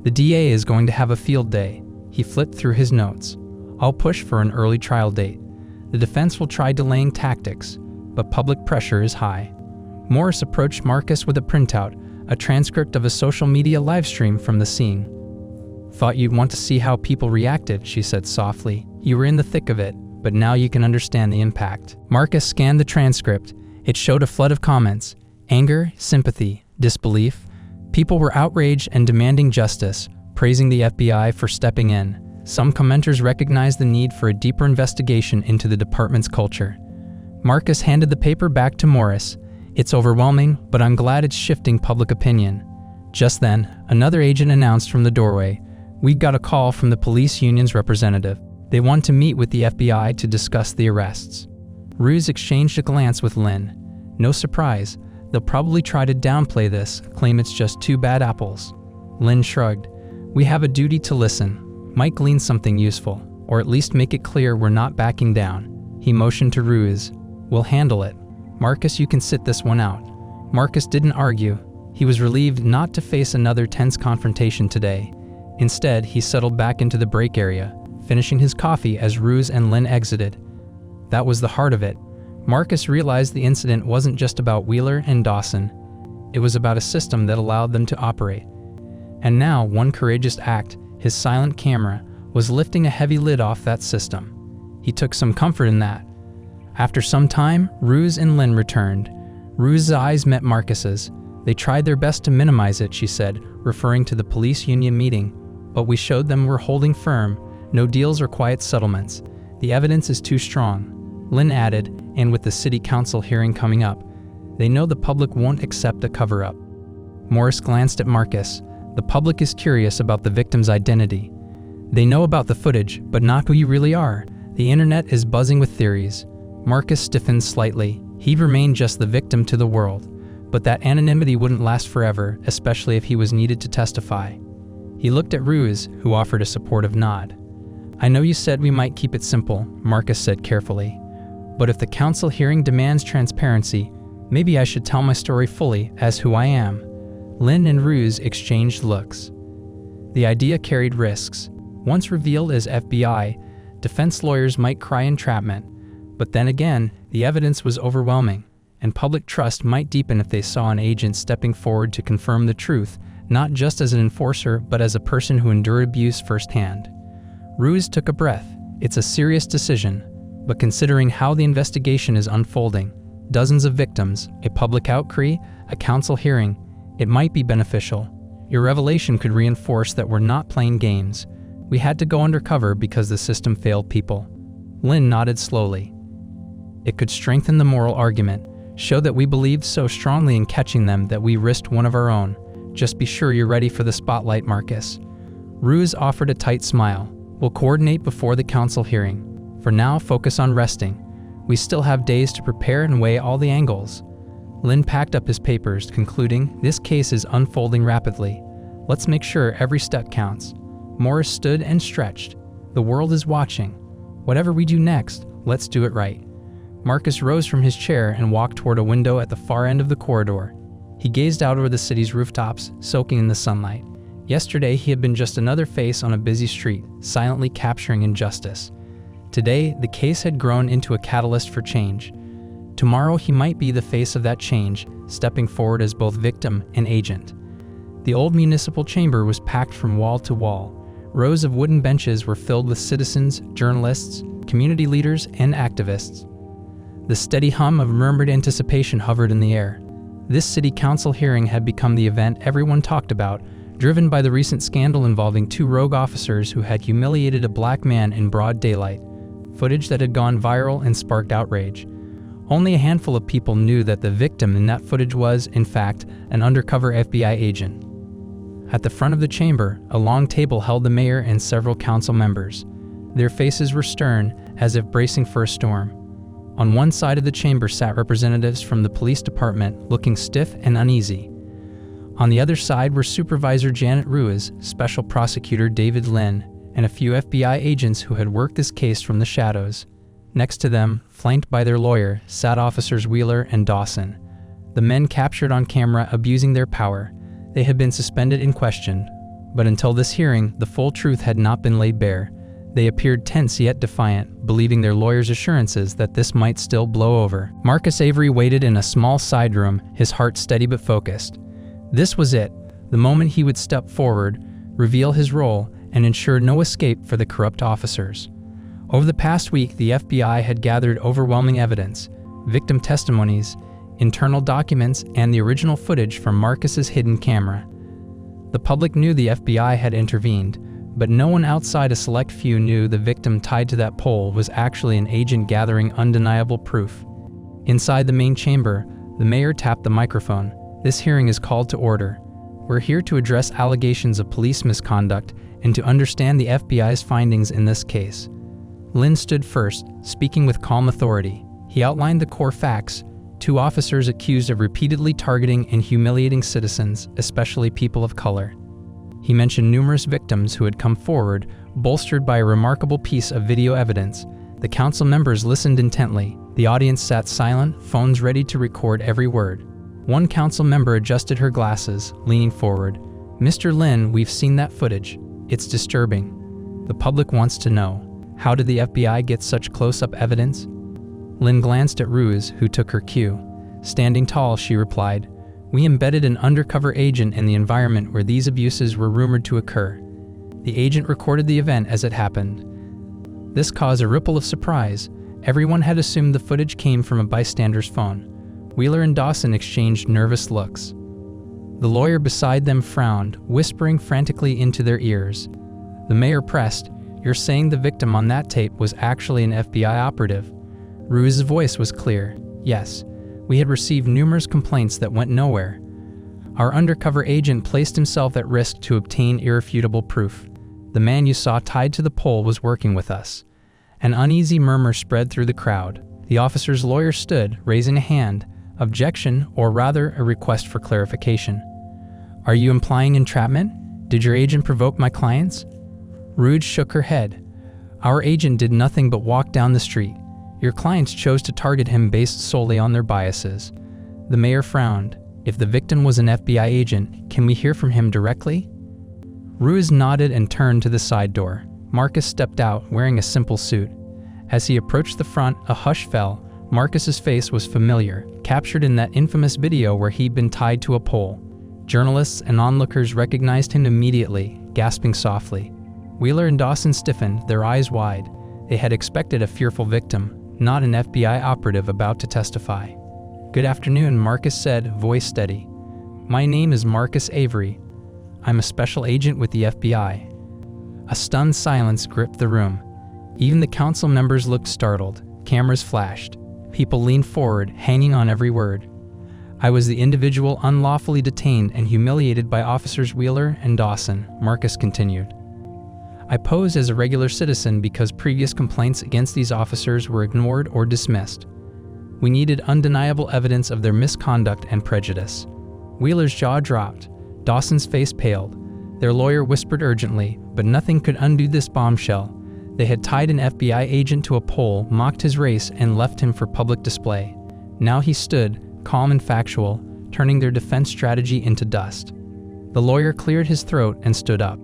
The DA is going to have a field day." He flipped through his notes. "I'll push for an early trial date. The defense will try delaying tactics, but public pressure is high." Morris approached Marcus with a printout, a transcript of a social media livestream from the scene. "Thought you'd want to see how people reacted," she said softly. "You were in the thick of it, but now you can understand the impact." Marcus scanned the transcript. It showed a flood of comments: anger, sympathy, disbelief. People were outraged and demanding justice, praising the FBI for stepping in. Some commenters recognized the need for a deeper investigation into the department's culture. Marcus handed the paper back to Morris. "It's overwhelming, but I'm glad it's shifting public opinion." Just then, another agent announced from the doorway, "We got a call from the police union's representative. They want to meet with the FBI to discuss the arrests." Ruse exchanged a glance with Lynn. No surprise, they'll probably try to downplay this, claim it's just two bad apples. Lynn shrugged. "We have a duty to listen. Might glean something useful, or at least make it clear we're not backing down." He motioned to Ruse. "We'll handle it. Marcus, you can sit this one out." Marcus didn't argue. He was relieved not to face another tense confrontation today. Instead, he settled back into the break area, finishing his coffee as Ruse and Lynn exited. That was the heart of it. Marcus realized the incident wasn't just about Wheeler and Dawson. It was about a system that allowed them to operate. And now, one courageous act, his silent camera, was lifting a heavy lid off that system. He took some comfort in that. After some time, Ruse and Lynn returned. Ruse's eyes met Marcus's. "They tried their best to minimize it," she said, referring to the police union meeting. "But we showed them we're holding firm. No deals or quiet settlements. The evidence is too strong." Lynn added, "And with the city council hearing coming up, they know the public won't accept a cover-up." Morris glanced at Marcus. "The public is curious about the victim's identity. They know about the footage, but not who you really are. The internet is buzzing with theories." Marcus stiffened slightly. He'd remain just the victim to the world, but that anonymity wouldn't last forever, especially if he was needed to testify. He looked at Ruse, who offered a supportive nod. "I know you said we might keep it simple," Marcus said carefully. "But if the council hearing demands transparency, maybe I should tell my story fully as who I am." Lynn and Ruse exchanged looks. The idea carried risks. Once revealed as FBI, defense lawyers might cry entrapment. But then again, the evidence was overwhelming. and public trust might deepen if they saw an agent stepping forward to confirm the truth, not just as an enforcer, but as a person who endured abuse firsthand. Ruiz took a breath. It's a serious decision, but considering how the investigation is unfolding, dozens of victims, a public outcry, a council hearing, it might be beneficial. Your revelation could reinforce that we're not playing games. We had to go undercover because the system failed people. Lynn nodded slowly. It could strengthen the moral argument, show that we believed so strongly in catching them that we risked one of our own. Just be sure you're ready for the spotlight, Marcus. Ruiz offered a tight smile. We'll coordinate before the council hearing. For now, focus on resting. We still have days to prepare and weigh all the angles. Lynn packed up his papers, concluding, this case is unfolding rapidly. Let's make sure every step counts. Morris stood and stretched. The world is watching. Whatever we do next, let's do it right. Marcus rose from his chair and walked toward a window at the far end of the corridor. He gazed out over the city's rooftops, soaking in the sunlight. Yesterday, he had been just another face on a busy street, silently capturing injustice. Today, the case had grown into a catalyst for change. Tomorrow, he might be the face of that change, stepping forward as both victim and agent. The old municipal chamber was packed from wall to wall. Rows of wooden benches were filled with citizens, journalists, community leaders, and activists. The steady hum of murmured anticipation hovered in the air. This city council hearing had become the event everyone talked about, driven by the recent scandal involving two rogue officers who had humiliated a black man in broad daylight, footage that had gone viral and sparked outrage. Only a handful of people knew that the victim in that footage was, in fact, an undercover FBI agent. At the front of the chamber, a long table held the mayor and several council members. Their faces were stern, as if bracing for a storm. On one side of the chamber sat representatives from the police department, looking stiff and uneasy. On the other side were Supervisor Janet Ruiz, Special Prosecutor David Lynn, and a few FBI agents who had worked this case from the shadows. Next to them, flanked by their lawyer, sat Officers Wheeler and Dawson. The men captured on camera abusing their power. They had been suspended and questioned, but until this hearing, the full truth had not been laid bare. They appeared tense yet defiant, believing their lawyers' assurances that this might still blow over. Marcus Avery waited in a small side room, his heart steady but focused. This was it, the moment he would step forward, reveal his role, and ensure no escape for the corrupt officers. Over the past week, the FBI had gathered overwhelming evidence, victim testimonies, internal documents, and the original footage from Marcus's hidden camera. The public knew the FBI had intervened, but no one outside a select few knew the victim tied to that pole was actually an agent gathering undeniable proof. Inside the main chamber, the mayor tapped the microphone. This hearing is called to order. We're here to address allegations of police misconduct and to understand the FBI's findings in this case. Lynn stood first, speaking with calm authority. He outlined the core facts: two officers accused of repeatedly targeting and humiliating citizens, especially people of color. He mentioned numerous victims who had come forward, bolstered by a remarkable piece of video evidence. The council members listened intently. The audience sat silent, phones ready to record every word. One council member adjusted her glasses, leaning forward. Mr. Lynn, we've seen that footage. It's disturbing. The public wants to know. How did the FBI get such close-up evidence? Lynn glanced at Ruiz, who took her cue. Standing tall, she replied, "We embedded an undercover agent in the environment where these abuses were rumored to occur. The agent recorded the event as it happened." This caused a ripple of surprise. Everyone had assumed the footage came from a bystander's phone. Wheeler and Dawson exchanged nervous looks. The lawyer beside them frowned, whispering frantically into their ears. The mayor pressed, "You're saying the victim on that tape was actually an FBI operative?" Ruiz's voice was clear. "Yes. We had received numerous complaints that went nowhere. Our undercover agent placed himself at risk to obtain irrefutable proof. The man you saw tied to the pole was working with us." An uneasy murmur spread through the crowd. The officer's lawyer stood, raising a hand. Objection, or rather a request for clarification. "Are you implying entrapment? Did your agent provoke my clients?" Ruiz shook her head. "Our agent did nothing but walk down the street. Your clients chose to target him based solely on their biases." The mayor frowned. "If the victim was an FBI agent, can we hear from him directly?" Ruiz nodded and turned to the side door. Marcus stepped out, wearing a simple suit. As he approached the front, a hush fell. Marcus's face was familiar, captured in that infamous video where he'd been tied to a pole. Journalists and onlookers recognized him immediately, gasping softly. Wheeler and Dawson stiffened, their eyes wide. They had expected a fearful victim, not an FBI operative about to testify. "Good afternoon," Marcus said, voice steady. "My name is Marcus Avery. I'm a special agent with the FBI." A stunned silence gripped the room. Even the council members looked startled. Cameras flashed. People leaned forward, hanging on every word. "I was the individual unlawfully detained and humiliated by officers Wheeler and Dawson," Marcus continued. "I posed as a regular citizen because previous complaints against these officers were ignored or dismissed. We needed undeniable evidence of their misconduct and prejudice." Wheeler's jaw dropped. Dawson's face paled. Their lawyer whispered urgently, but nothing could undo this bombshell. They had tied an FBI agent to a pole, mocked his race, and left him for public display. Now he stood, calm and factual, turning their defense strategy into dust. The lawyer cleared his throat and stood up.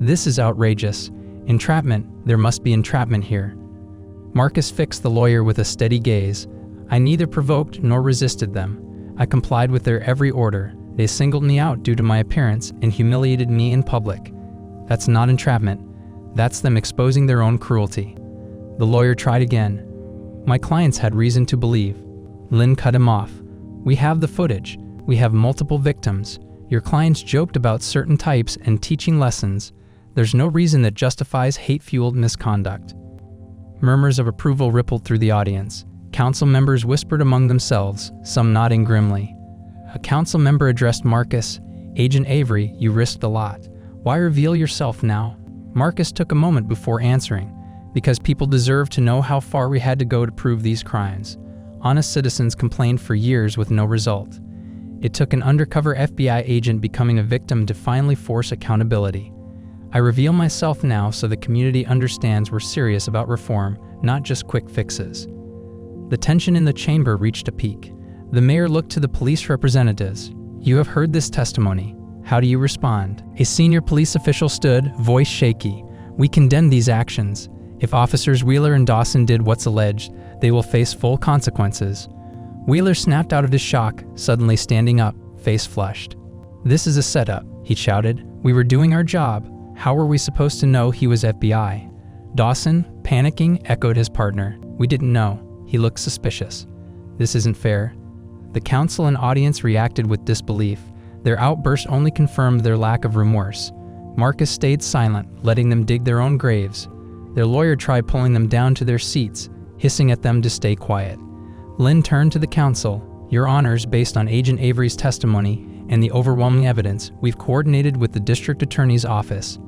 "This is outrageous. Entrapment. There must be entrapment here." Marcus fixed the lawyer with a steady gaze. "I neither provoked nor resisted them. I complied with their every order. They singled me out due to my appearance and humiliated me in public. That's not entrapment. That's them exposing their own cruelty." The lawyer tried again. "My clients had reason to believe." Lynn cut him off. "We have the footage. We have multiple victims. Your clients joked about certain types and teaching lessons. There's no reason that justifies hate-fueled misconduct." Murmurs of approval rippled through the audience. Council members whispered among themselves, some nodding grimly. A council member addressed Marcus. "Agent Avery, you risked a lot. Why reveal yourself now?" Marcus took a moment before answering. "Because people deserve to know how far we had to go to prove these crimes. Honest citizens complained for years with no result. It took an undercover FBI agent becoming a victim to finally force accountability. I reveal myself now so the community understands we're serious about reform, not just quick fixes." The tension in the chamber reached a peak. The mayor looked to the police representatives. "You have heard this testimony. How do you respond?" A senior police official stood, voice shaky. "We condemn these actions. If officers Wheeler and Dawson did what's alleged, they will face full consequences." Wheeler snapped out of his shock, suddenly standing up, face flushed. "This is a setup," he shouted. "We were doing our job. How were we supposed to know he was FBI?" Dawson, panicking, echoed his partner. "We didn't know. He looked suspicious. This isn't fair." The council and audience reacted with disbelief. Their outburst only confirmed their lack of remorse. Marcus stayed silent, letting them dig their own graves. Their lawyer tried pulling them down to their seats, hissing at them to stay quiet. Lynn turned to the council. "Your honors, based on Agent Avery's testimony and the overwhelming evidence, we've coordinated with the district attorney's office."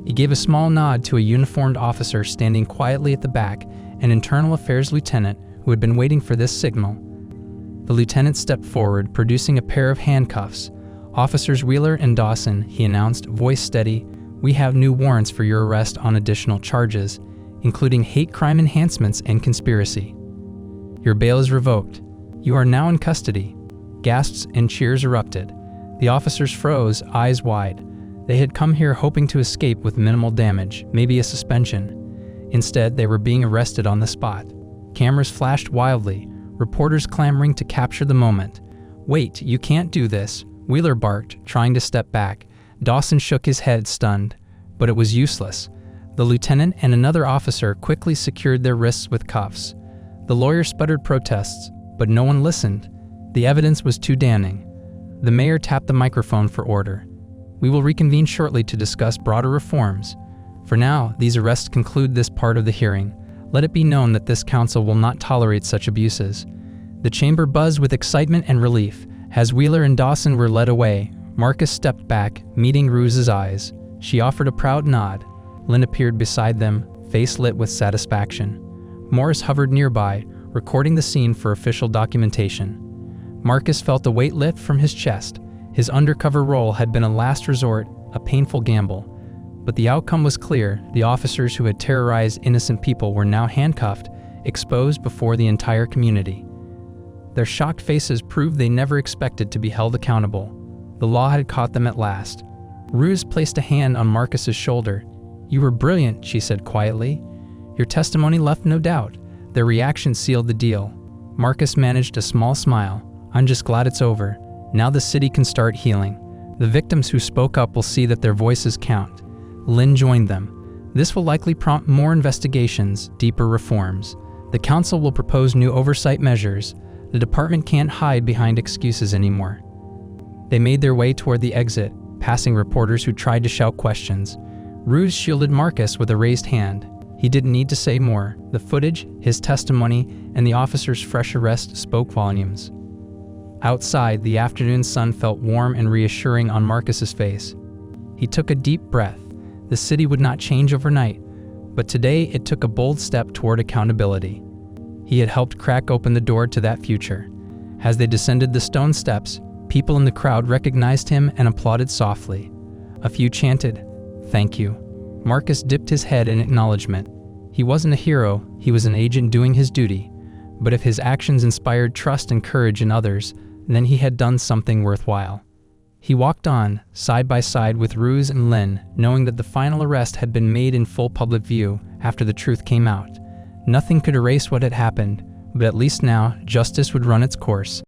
He gave a small nod to a uniformed officer standing quietly at the back, an internal affairs lieutenant who had been waiting for this signal. The lieutenant stepped forward, producing a pair of handcuffs. "Officers Wheeler and Dawson," he announced, voice steady, "we have new warrants for your arrest on additional charges, including hate crime enhancements and conspiracy. Your bail is revoked. You are now in custody." Gasps and cheers erupted. The officers froze, eyes wide. They had come here hoping to escape with minimal damage, maybe a suspension. Instead, they were being arrested on the spot. Cameras flashed wildly, reporters clamoring to capture the moment. "Wait, you can't do this," Wheeler barked, trying to step back. Dawson shook his head, stunned. But it was useless. The lieutenant and another officer quickly secured their wrists with cuffs. The lawyer sputtered protests, but no one listened. The evidence was too damning. The mayor tapped the microphone for order. "We will reconvene shortly to discuss broader reforms. For now, these arrests conclude this part of the hearing. Let it be known that this council will not tolerate such abuses." The chamber buzzed with excitement and relief. As Wheeler and Dawson were led away, Marcus stepped back, meeting Ruse's eyes. She offered a proud nod. Lynn appeared beside them, face lit with satisfaction. Morris hovered nearby, recording the scene for official documentation. Marcus felt a weight lift from his chest. His undercover role had been a last resort, a painful gamble. But the outcome was clear. The officers who had terrorized innocent people were now handcuffed, exposed before the entire community. Their shocked faces proved they never expected to be held accountable. The law had caught them at last. Ruse placed a hand on Marcus's shoulder. "You were brilliant," she said quietly. "Your testimony left no doubt. Their reaction sealed the deal." Marcus managed a small smile. "I'm just glad it's over. Now the city can start healing. The victims who spoke up will see that their voices count." Lynn joined them. "This will likely prompt more investigations, deeper reforms. The council will propose new oversight measures. The department can't hide behind excuses anymore." They made their way toward the exit, passing reporters who tried to shout questions. Ruse shielded Marcus with a raised hand. He didn't need to say more. The footage, his testimony, and the officer's fresh arrest spoke volumes. Outside, the afternoon sun felt warm and reassuring on Marcus's face. He took a deep breath. The city would not change overnight, but today it took a bold step toward accountability. He had helped crack open the door to that future. As they descended the stone steps, people in the crowd recognized him and applauded softly. A few chanted, "Thank you." Marcus dipped his head in acknowledgement. He wasn't a hero, he was an agent doing his duty. But if his actions inspired trust and courage in others, then he had done something worthwhile. He walked on, side by side with Ruse and Lynn, knowing that the final arrest had been made in full public view after the truth came out. Nothing could erase what had happened, but at least now, justice would run its course.